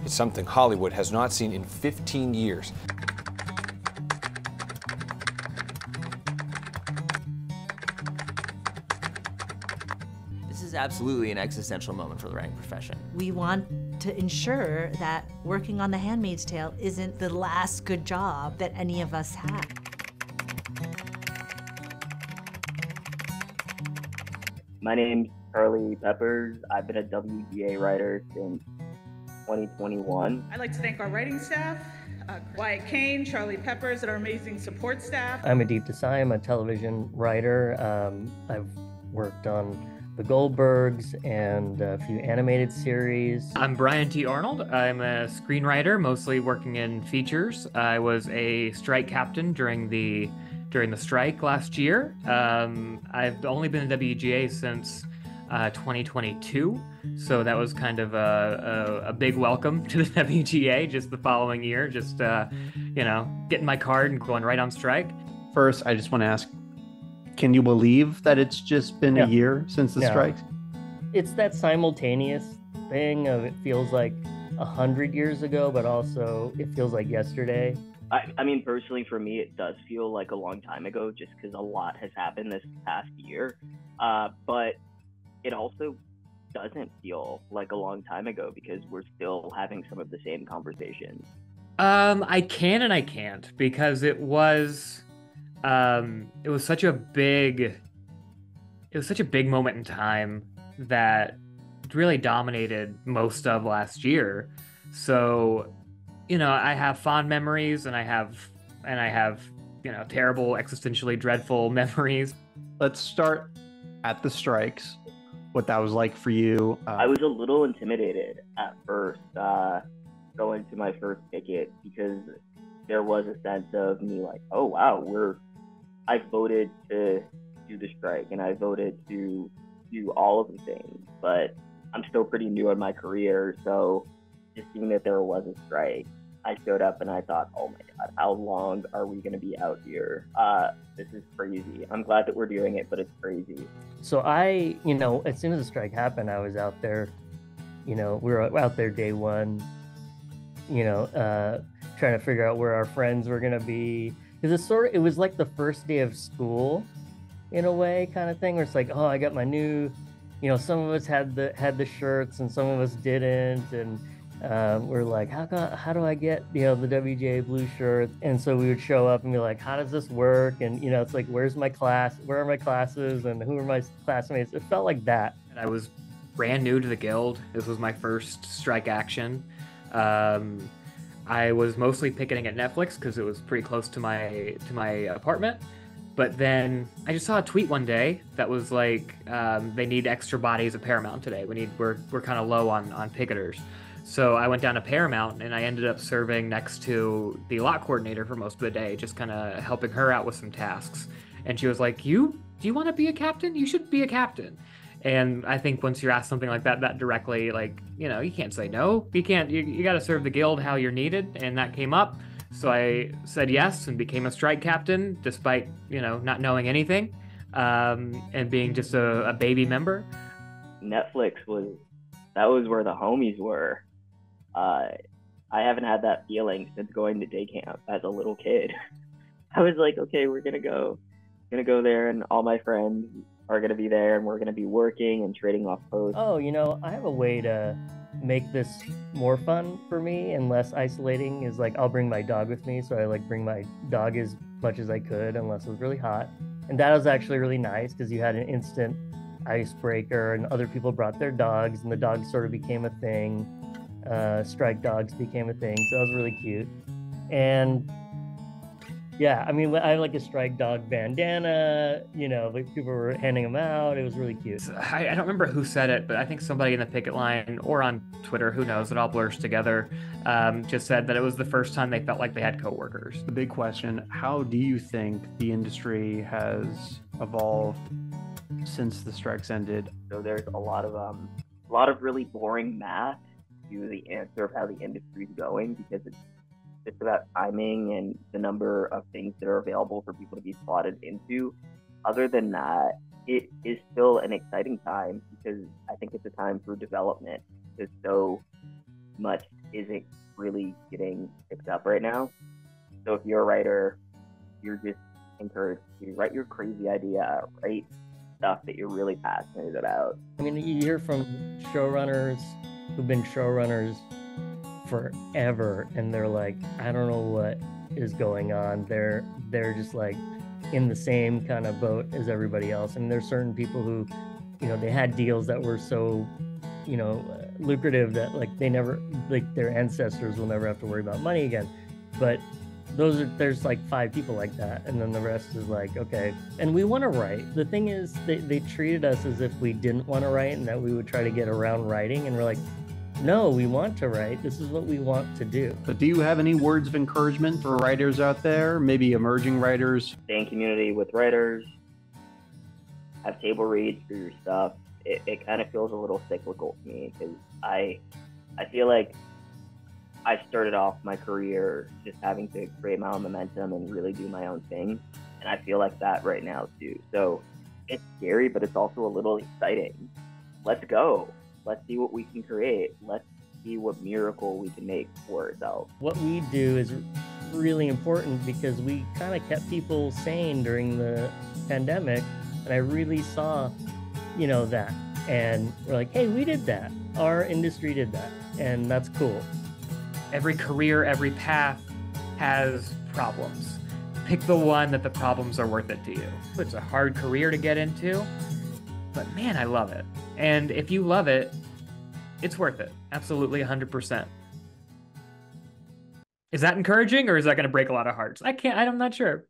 It's something Hollywood has not seen in 15 years. This is absolutely an existential moment for the writing profession. We want to ensure that working on The Handmaid's Tale isn't the last good job that any of us have. My name's Charlie Peppers. I've been a WGA writer since 2021. I'd like to thank our writing staff, Wyatt Kane, Charlie Peppers, and our amazing support staff. I'm Aadip Desai. I'm a television writer. I've worked on The Goldbergs and a few animated series. I'm Brian T. Arnold. I'm a screenwriter, mostly working in features. I was a strike captain during the strike last year. I've only been in WGA since 2022, so that was kind of a big welcome to the WGA just the following year, just getting my card and going right on strike. First, I just want to ask, can you believe that it's just been a year since the strikes? It's that simultaneous thing of it feels like 100 years ago, but also it feels like yesterday. I mean, personally, for me, it does feel like a long time ago just because a lot has happened this past year. But it also doesn't feel like a long time ago because we're still having some of the same conversations. I can and I can't because it was such a big moment in time that really dominated most of last year. So, I have fond memories and I have terrible, existentially dreadful memories. Let's start at the strikes, what that was like for you. I was a little intimidated at first going to my first picket because there was a sense of me like, oh, wow, I voted to do the strike and I voted to do all of the things, but I'm still pretty new in my career. So just seeing that there was a strike, I showed up and I thought, oh my God, how long are we going to be out here? This is crazy. I'm glad that we're doing it, but it's crazy. So as soon as the strike happened, I was out there, we were out there day one, trying to figure out where our friends were going to be. Because it was like the first day of school in a way kind of thing where it's like, oh, I got my new, some of us had the shirts and some of us didn't. And we're like, how do I get, the WGA blue shirt? And so we would show up and be like, how does this work? And, it's like, where are my classes and who are my classmates? It felt like that. And I was brand new to the guild. This was my first strike action. I was mostly picketing at Netflix because it was pretty close to my apartment. But then I just saw a tweet one day that was like, they need extra bodies at Paramount today. We're kind of low on picketers. So I went down to Paramount and I ended up serving next to the lot coordinator for most of the day, just kind of helping her out with some tasks. And she was like, do you want to be a captain? You should be a captain. And I think once you're asked something like that directly, like, you can't say no. You got to serve the guild how you're needed. And that came up. So I said yes and became a strike captain, despite, not knowing anything and being just a baby member. Netflix was where the homies were. I haven't had that feeling since going to day camp as a little kid. I was like, okay, we're gonna go there, and all my friends are gonna be there, and we're gonna be working and trading off posts. Oh, I have a way to make this more fun for me and less isolating. Is like I'll bring my dog with me, so I bring my dog as much as I could, unless it was really hot. And that was actually really nice because you had an instant icebreaker, and other people brought their dogs, and the dogs sort of became a thing. Strike dogs became a thing, so that was really cute. And yeah, I have like a strike dog bandana, people were handing them out. It was really cute. I don't remember who said it, but I think somebody in the picket line or on Twitter, who knows, it all blurs together, just said that it was the first time they felt like they had coworkers. The big question, how do you think the industry has evolved since the strikes ended? So there's a lot of really boring math to the answer of how the industry's going, because it's just about timing and the number of things that are available for people to be slotted into. Other than that, it is still an exciting time because I think it's a time for development. There's so much isn't really getting picked up right now. So if you're a writer, you're just encouraged to write your crazy idea, write stuff that you're really passionate about. I mean, you hear from showrunners who've been showrunners forever, and they're like, I don't know what is going on. They're just like in the same kind of boat as everybody else. And there's certain people who, you know, they had deals that were so, you know, lucrative that like they never, like their ancestors will never have to worry about money again. But there's like 5 people like that, and then the rest is like, okay. And we want to write. The thing is, they treated us as if we didn't want to write and that we would try to get around writing, and we're like, no, we want to write. This is what we want to do. But do you have any words of encouragement for writers out there, maybe emerging writers? Stay in community with writers, have table reads for your stuff. It kind of feels a little cyclical to me, because I feel like I started off my career just having to create my own momentum and really do my own thing. And I feel like that right now too. So it's scary, but it's also a little exciting. Let's go. Let's see what we can create. Let's see what miracle we can make for ourselves. What we do is really important because we kind of kept people sane during the pandemic. And I really saw, you know, that. And we're like, hey, we did that. Our industry did that. And that's cool. Every career, every path has problems. Pick the one that the problems are worth it to you. It's a hard career to get into, but man, I love it. And if you love it, it's worth it. Absolutely 100%. Is that encouraging, or is that going to break a lot of hearts? I'm not sure.